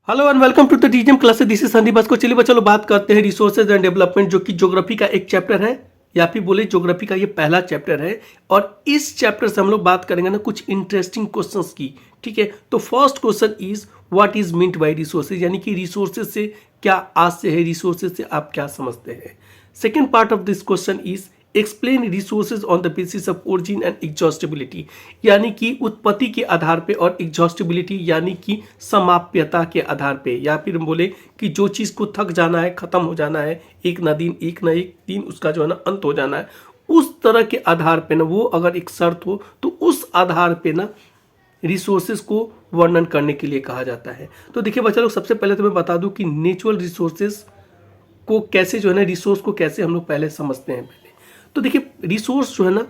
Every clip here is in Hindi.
Hello and welcome to the TGM classes. This is Sandeep बस को। चलिए चलो बात करते हैं रिसोर्सेज एंड डेवलपमेंट, जो कि ज्योग्राफी का एक चैप्टर है, या फिर बोले ज्योग्राफी का ये पहला चैप्टर है। और इस चैप्टर से हम लोग बात करेंगे ना कुछ इंटरेस्टिंग क्वेश्चंस की। ठीक है, तो first question is what is meant by resources, यानी कि रिसोर्सेज से क्या आज से है, रिसोर्सेज से आप क्या समझते हैं। Second part of this question is explain resources on the basis of origin and exhaustibility, यानी कि उत्पत्ति के आधार पे, और एग्जॉस्टिबिलिटी यानी कि समाप्यता के आधार पे, या फिर हम बोले कि जो चीज़ को थक जाना है, खत्म हो जाना है, एक ना एक दिन उसका जो है ना अंत हो जाना है, उस तरह के आधार पे ना, वो अगर एक शर्त हो तो उस आधार पे ना रिसोर्सेज को वर्णन करने के लिए कहा जाता है। तो देखिए बच्चा लोग, सबसे पहले तो मैं बता दूं कि नेचुरल रिसोर्सेज को कैसे जो है ना, रिसोर्स को कैसे हम लोग पहले समझते हैं। पहले तो देखिए, रिसोर्स जो है ना,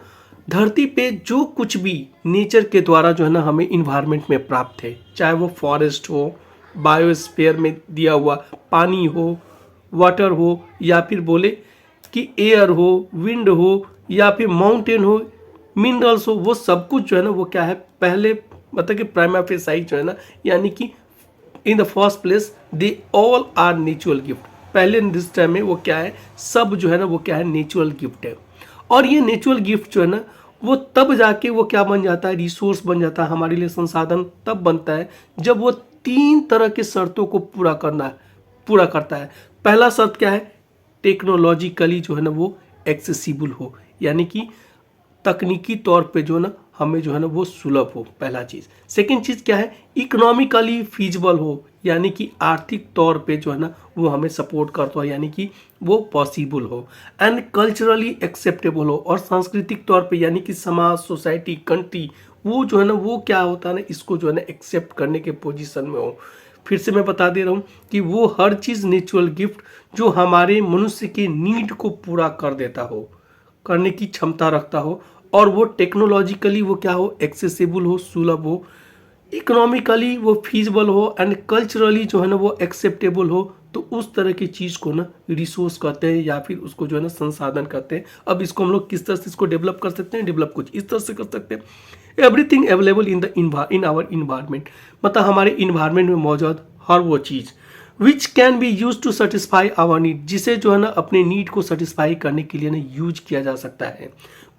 धरती पे जो कुछ भी नेचर के द्वारा जो है ना हमें इन्वायरमेंट में प्राप्त है, चाहे वो फॉरेस्ट हो, बायोस्फीयर में दिया हुआ पानी हो, वाटर हो, या फिर बोले कि एयर हो, विंड हो, या फिर माउंटेन हो, मिनरल्स हो, वो सब कुछ जो है ना वो क्या है, पहले मतलब कि प्राइमा फेसाइट जो है ना, यानी कि in the first place they all are natural gift. पहले दिस टाइम में वो क्या है, सब जो है ना वो क्या है, नेचुरल गिफ्ट है। और ये नेचुरल गिफ्ट जो है ना, वो तब जाके वो क्या बन जाता है, रिसोर्स बन जाता है हमारे लिए, संसाधन तब बनता है जब वो तीन तरह के शर्तों को पूरा करता है। पहला शर्त क्या है, टेक्नोलॉजिकली जो है ना वो एक्सेसिबल हो, यानी कि तकनीकी तौर पे जो है ना हमें जो है ना वो सुलभ हो, पहला चीज़। सेकेंड चीज़ क्या है, इकोनॉमिकली फीजिबल हो, यानी कि आर्थिक तौर पे जो है ना वो हमें सपोर्ट करता हो, यानी कि वो पॉसिबल हो। एंड कल्चरली एक्सेप्टेबल हो, और सांस्कृतिक तौर पे यानी कि समाज, सोसाइटी, कंट्री, वो जो है ना वो क्या होता है ना, इसको जो है ना एक्सेप्ट करने के पोजीशन में हो। फिर से मैं बता दे रहा हूँ कि वो हर चीज़ नेचुरल गिफ्ट जो हमारे मनुष्य के नीड को पूरा कर देता हो, करने की क्षमता रखता हो, और वो टेक्नोलॉजिकली वो क्या हो, एक्सेसिबल हो, सुलभ हो, इकोनॉमिकली वो फीजिबल हो, एंड कल्चरली जो है ना वो एक्सेप्टेबल हो। तो उस तरह की चीज़ को ना रिसोर्स कहते हैं, या फिर उसको जो है ना संसाधन कहते हैं। अब इसको हम लोग किस तरह से इसको डेवलप कर सकते हैं, डेवलप कुछ इस तरह से कर सकते हैं, everything available in our environment, मतलब हमारे इन्वायरमेंट में मौजूद हर वो चीज़ which can be use to satisfy our need, जिसे जो है ना अपने नीड को सेटिस्फाई करने के लिए ना यूज किया जा सकता है।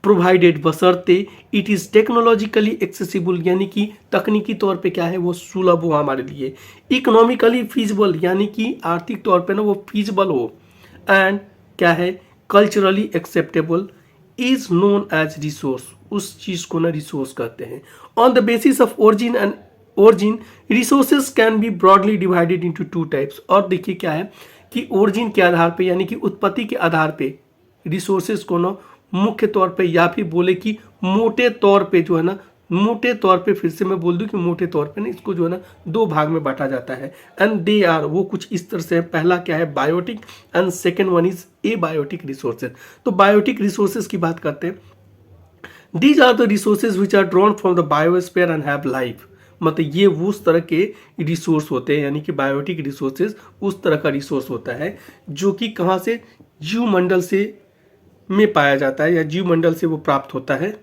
प्रोवाइडेड, बशर्ते इट इज़ टेक्नोलॉजिकली एक्सेसिबल, यानी कि तकनीकी तौर पे क्या है वो सुलभ हो हमारे लिए। इकोनॉमिकली फीजिबल, यानी कि आर्थिक तौर पे ना वो फीजिबल हो। एंड क्या है, culturally acceptable, is known as resource, उस चीज़ को ना रिसोर्स कहते हैं। On the basis of origin resources can be broadly divided into two types. और देखिए क्या है कि ओरिजिन के आधार पे, यानी कि उत्पत्ति के आधार पे रिसोर्सेज को ना मुख्य तौर पे, या फिर बोले कि मोटे तौर पे जो है ना, मोटे तौर पे, फिर से मैं बोल दूं कि मोटे तौर पे ना इसको जो है ना दो भाग में बांटा जाता है। एंड दे आर, वो कुछ इस तरह से है। पहला क्या है, biotic, and second one is a biotic resources. तो बायोटिक रिसोर्सेज की बात करते हैं। These are the resources which are drawn from the biosphere and have life, मतलब ये उस तरह के रिसोर्स होते हैं, यानी कि बायोटिक रिसोर्सेज उस तरह का रिसोर्स होता है जो कि कहाँ से, जीव मंडल से में पाया जाता है, या जीव मंडल से वो प्राप्त होता है।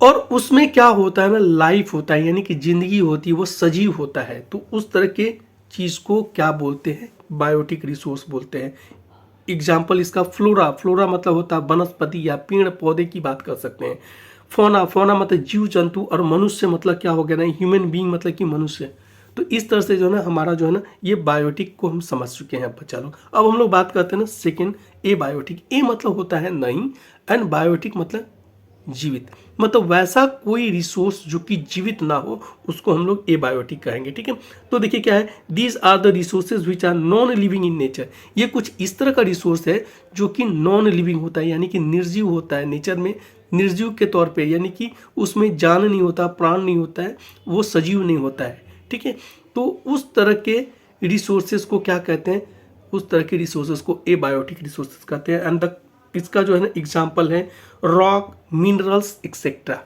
और उसमें क्या होता है ना, लाइफ होता है, यानी कि जिंदगी होती है, वो सजीव होता है। तो उस तरह के चीज़ को क्या बोलते हैं, बायोटिक रिसोर्स बोलते हैं। एग्जाम्पल इसका फ्लोरा, फ्लोरा मतलब होता है वनस्पति या पेड़ पौधे की बात कर सकते हैं। फोना, फोना मतलब जीव जंतु, और मनुष्य मतलब क्या हो गया ना, ह्यूमन बीइंग मतलब कि मनुष्य। तो इस तरह से जो है ना हमारा जो है ना ये बायोटिक को हम समझ चुके हैं बच्चा लोग। अब हम लोग बात करते हैं ना सेकेंड, ए बायोटिक। ए मतलब होता है नहीं, एंड बायोटिक मतलब जीवित, मतलब वैसा कोई रिसोर्स जो कि जीवित ना हो, उसको हम लोग एबायोटिक कहेंगे। ठीक है, तो देखिए क्या है, these are the resources which are non living in nature. ये कुछ इस तरह का रिसोर्स है जो कि नॉन लिविंग होता है, यानी कि निर्जीव होता है नेचर में, निर्जीव के तौर पे, यानी कि उसमें जान नहीं होता, प्राण नहीं होता है, वो सजीव नहीं होता है। ठीक है, तो उस तरह के रिसोर्सेज को क्या कहते हैं, उस तरह के रिसोर्सेज को एबायोटिक रिसोर्सेज कहते हैं। एंड द इसका जो है ना एग्जाम्पल है रॉक, मिनरल्स एक्सेट्रा।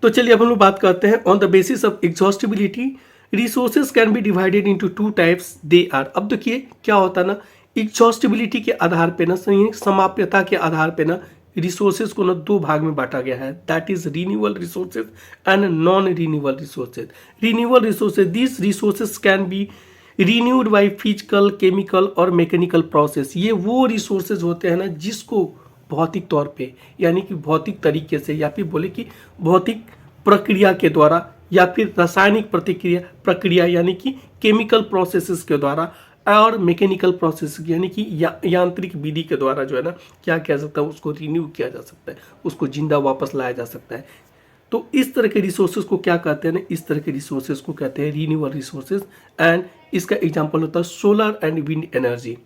तो चलिए अब हम लोग बात करते हैं on the basis of exhaustibility resources can be divided into two types, they are. अब देखिए क्या होता है ना, एग्जॉस्टिबिलिटी के आधार पे ना, समाप्यता के आधार पे ना रिसोर्सेज को ना दो भाग में बांटा गया है, that is renewable resources and non renewable resources. Renewable resources, this resources can B renewed by physical, chemical और मैकेनिकल प्रोसेस। ये वो रिसोर्सेज होते हैं ना जिसको भौतिक तौर पे यानी कि भौतिक तरीके से या फिर बोले कि भौतिक प्रक्रिया के द्वारा या फिर रासायनिक प्रक्रिया यानी कि केमिकल प्रोसेसेस के द्वारा और मैकेनिकल प्रोसेस यानी कि यांत्रिक विधि के द्वारा जो है ना क्या किया सकता है, उसको रिन्यू किया जा सकता है, उसको जिंदा वापस लाया जा सकता है। तो इस तरह के रिसोर्सेज को क्या कहते हैं ना, इस तरह के रिसोर्सेज को कहते हैं रिन्यूएबल रिसोर्सेज। एंड इसका एग्जांपल होता है सोलर एंड विंड एनर्जी।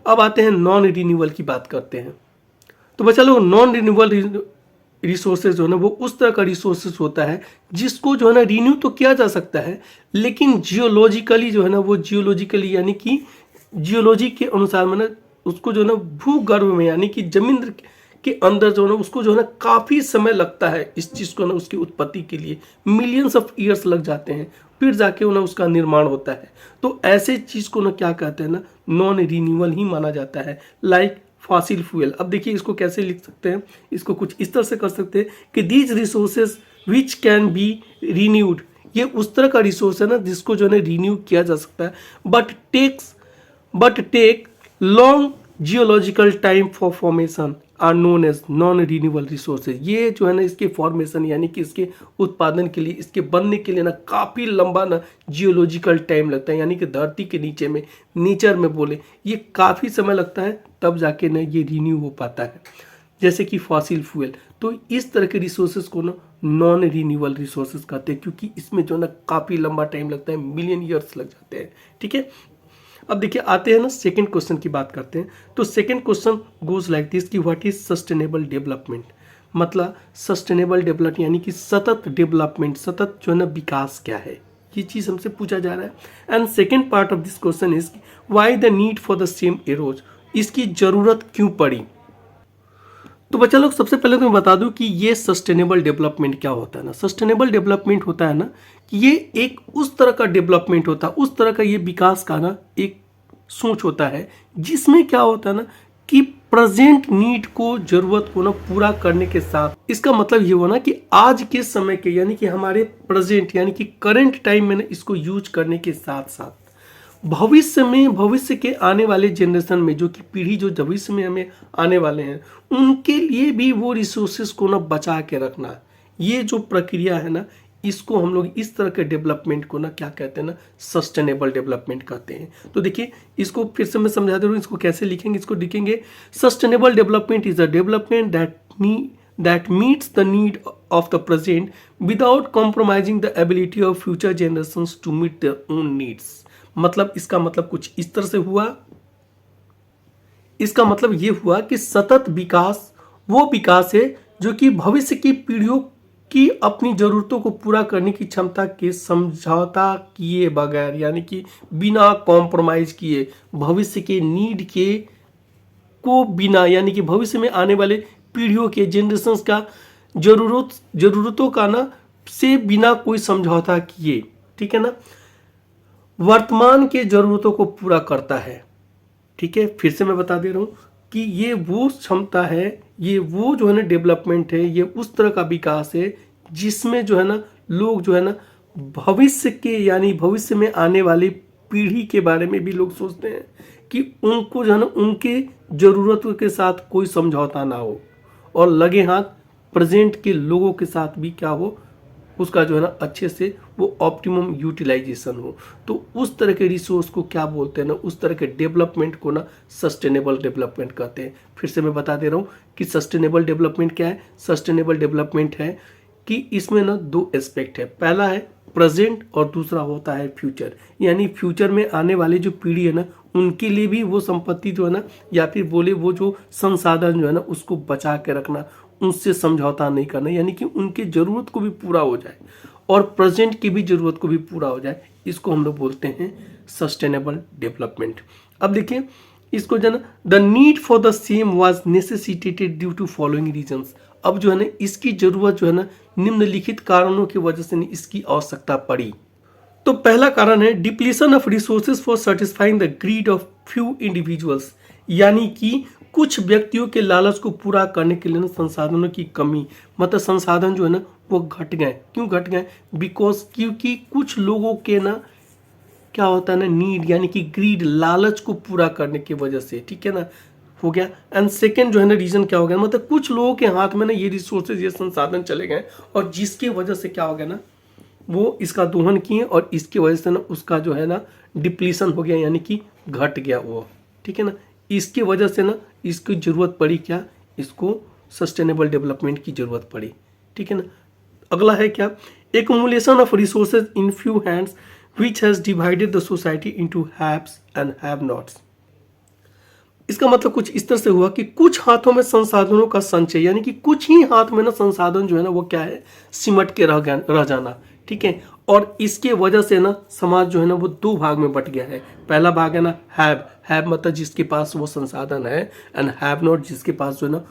अब आते हैं नॉन रिन्यूएबल की बात करते हैं। तो बच्चा लोग, नॉन रिन्यूएबल रिसोर्सेज जो है ना वो उस तरह का रिसोर्सेज होता है जिसको जो है ना रिन्यू तो किया जा सकता है, लेकिन जियोलॉजिकली जो है ना वो जियोलॉजिकली यानी कि जियोलॉजी के अनुसार में ना उसको जो है ना भूगर्भ में यानी कि जमीन के अंदर जो है ना उसको जो है ना काफ़ी समय लगता है इस चीज़ को ना उसकी उत्पत्ति के लिए मिलियंस ऑफ ईयर्स लग जाते हैं, फिर जाके ना उसका निर्माण होता है। तो ऐसे चीज़ को ना क्या कहते हैं ना, नॉन रिन्यूएबल ही माना जाता है, लाइक फॉसिल फ्यूल। अब देखिए इसको कैसे लिख सकते हैं, इसको कुछ इस तरह से कर सकते हैं कि these resources which can B renewed, ये उस तरह का रिसोर्स है ना जिसको जो है रिन्यू किया जा सकता है, but take long geological time for formation are known as non renewable resources. ये जो है ना इसके फॉर्मेशन यानी कि इसके उत्पादन के लिए, इसके बनने के लिए ना काफ़ी लंबा ना जियोलॉजिकल टाइम लगता है, यानी कि धरती के नीचे में नेचर में बोले ये काफ़ी समय लगता है, तब जाके ना ये रिन्यू हो पाता है, जैसे कि फॉसिल फ्यूल। तो इस तरह के रिसोर्सेज को ना नॉन रिन्यूएबल रिसोर्सेज कहते हैं, क्योंकि इसमें जो है ना काफ़ी लंबा टाइम लगता है, मिलियन ईयर्स लग जाते हैं। ठीक है, अब देखिए आते हैं ना सेकंड क्वेश्चन की बात करते हैं। तो second question goes like this कि व्हाट इज सस्टेनेबल डेवलपमेंट। मतलब सस्टेनेबल डेवलपमेंट यानी कि सतत डेवलपमेंट, सतत जो है ना विकास क्या है, ये चीज़ हमसे पूछा जा रहा है। And second part of this question is why the need for the same arrows, इसकी ज़रूरत क्यों पड़ी। तो बच्चा लोग, सबसे पहले तो मैं बता दूं कि ये सस्टेनेबल डेवलपमेंट क्या होता है ना। सस्टेनेबल डेवलपमेंट होता है ना कि ये एक उस तरह का डेवलपमेंट होता है, उस तरह का ये विकास का ना एक सोच होता है जिसमें क्या होता है ना कि प्रेजेंट नीड को, जरूरत को ना पूरा करने के साथ, इसका मतलब ये हुआ ना कि आज के समय के यानी कि हमारे प्रेजेंट यानी कि करंट टाइम में ना इसको यूज करने के साथ साथ भविष्य में, भविष्य के आने वाले जनरेशन में, जो कि पीढ़ी जो भविष्य में हमें आने वाले हैं, उनके लिए भी वो रिसोर्सेज को ना बचा के रखना, ये जो प्रक्रिया है ना इसको हम लोग इस तरह के डेवलपमेंट को ना क्या कहते हैं ना, सस्टेनेबल डेवलपमेंट कहते हैं। तो देखिए इसको फिर से मैं समझा दे रहा हूँ, इसको कैसे लिखेंगे, इसको लिखेंगे sustainable development is a development that meets the need of the present without compromising the ability of future generations to meet their own needs। मतलब इसका मतलब कुछ इस तरह से हुआ, इसका मतलब ये हुआ कि सतत विकास वो विकास है जो कि भविष्य की पीढ़ियों की अपनी जरूरतों को पूरा करने की क्षमता के समझौता किए बगैर यानी कि बिना कॉम्प्रोमाइज किए, भविष्य के नीड के को बिना यानी कि भविष्य में आने वाले पीढ़ियों के जनरेशंस का जरूरतों का ना से बिना कोई समझौता किए, ठीक है ना, वर्तमान के जरूरतों को पूरा करता है। ठीक है, फिर से मैं बता दे रहा हूँ कि ये वो क्षमता है, ये वो जो है ना डेवलपमेंट है, ये उस तरह का विकास है जिसमें जो है ना लोग जो है ना भविष्य के यानी भविष्य में आने वाली पीढ़ी के बारे में भी लोग सोचते हैं कि उनको जो है ना उनके ज़रूरतों के साथ कोई समझौता ना हो और लगे हाथ प्रेजेंट के लोगों के साथ भी क्या हो, उसका जो है ना अच्छे से वो ऑप्टिमम यूटिलाइजेशन हो। तो उस तरह के रिसोर्स को क्या बोलते हैं ना, उस तरह के डेवलपमेंट को ना सस्टेनेबल डेवलपमेंट कहते हैं। फिर से मैं बता दे रहा हूँ कि सस्टेनेबल डेवलपमेंट क्या है। सस्टेनेबल डेवलपमेंट है कि इसमें ना दो एस्पेक्ट है, पहला है प्रेजेंट और दूसरा होता है फ्यूचर, यानी फ्यूचर में आने वाली जो पीढ़ी है ना उनके लिए भी वो संपत्ति जो है ना या फिर बोले वो जो संसाधन जो है ना उसको बचा के रखना, उनसे समझौता नहीं करना, यानी कि उनके ज़रूरत को भी पूरा हो जाए और प्रेजेंट की भी ज़रूरत को भी पूरा हो जाए, इसको हम लोग बोलते हैं सस्टेनेबल डेवलपमेंट। अब देखिए इसको जो है ना the need for the same was necessitated due to following reasons. अब जो है ना इसकी ज़रूरत जो है ना निम्नलिखित कारणों की वजह से इसकी आवश्यकता पड़ी। तो पहला कारण है depletion of resources for satisfying the greed of few individuals, यानी कि कुछ व्यक्तियों के लालच को पूरा करने के लिए ना संसाधनों की कमी, मतलब संसाधन जो है ना वो घट गए। क्यों घट गए? बिकॉज क्योंकि कुछ लोगों के ना क्या होता है ना, नीड यानी कि ग्रीड, लालच को पूरा करने की वजह से, ठीक है ना, हो गया। एंड सेकेंड जो है ना रीजन क्या हो गया, मतलब कुछ लोगों के हाथ में ना ये रिसोर्सेज, ये संसाधन चले गए और जिसकी वजह से क्या हो गया ना, वो इसका दोहन किए और इसकी वजह से ना उसका जो है ना डिप्लीशन हो गया, यानी कि घट गया वो, ठीक है ना। इसकी वजह से ना इसकी जरूरत पड़ी क्या, इसको सस्टेनेबल डेवलपमेंट की जरूरत पड़ी, ठीक है ना। अगला है क्या, accumulation of resources in few hands which has divided the society into haves and have nots। इसका मतलब कुछ इस तरह से हुआ कि कुछ हाथों में संसाधनों का संचय, यानी कि कुछ ही हाथ में ना संसाधन जो है ना वो क्या है, सिमट के रह जाना, ठीक है। और इसके वजह से ना समाज जो है ना वो दो भाग में बट गया है। पहला भाग है ना हैव मतलब जिसके पास वो संसाधन है, एंड हैव नॉट जिसके पास जो है ना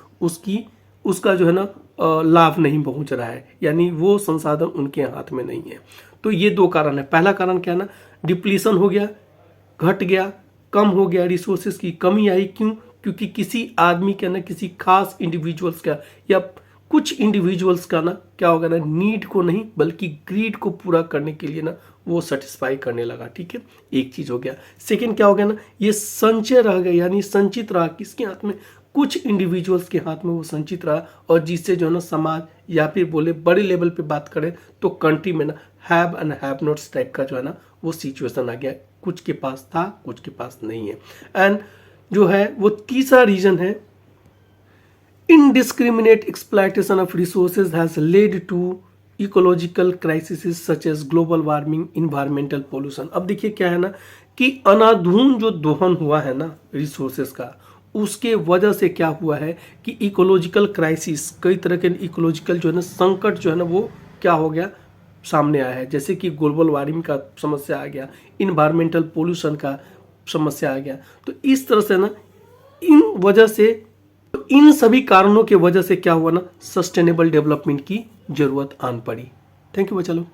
उसका जो है ना लाभ नहीं पहुंच रहा है, यानी वो संसाधन उनके हाथ में नहीं है। तो ये दो कारण है। पहला कारण क्या है ना, डिप्लीशन हो गया, घट गया, कम हो गया, रिसोर्सेज की कमी आई। क्यों? क्योंकि किसी आदमी का ना, किसी खास इंडिविजुअल्स का या कुछ इंडिविजुअल्स का ना क्या होगा ना, नीड को नहीं बल्कि ग्रीड को पूरा करने के लिए ना वो सेटिस्फाई करने लगा, ठीक है। एक चीज हो गया। सेकंड क्या हो गया ना, ये संचय रह गया, यानी संचित रहा किसके हाथ में, कुछ इंडिविजुअल्स के हाथ में वो संचित रहा, और जिससे जो है ना समाज या फिर बोले बड़े लेवल पे बात करें तो कंट्री में ना have and have nots type का जो है ना वो सिचुएशन आ गया, कुछ के पास था कुछ के पास नहीं है। एंड जो है वो तीसरा रीजन है, indiscriminate exploitation of resources has led to ecological crises such as global warming, environmental pollution। अब देखिए क्या है ना कि अनाधून जो दोहन हुआ है ना रिसोर्सेज का, उसके वजह से क्या हुआ है कि इकोलॉजिकल क्राइसिस, कई तरह के इकोलॉजिकल जो है ना संकट जो है ना वो क्या हो गया, सामने आया है। जैसे कि ग्लोबल वार्मिंग का समस्या आ गया, इन्वायरमेंटल पोल्यूशन का समस्या आ गया। तो इस तरह से ना इन वजह से, इन सभी कारणों के वजह से क्या हुआ ना, सस्टेनेबल डेवलपमेंट की जरूरत आन पड़ी। थैंक यू बच्चा लोग।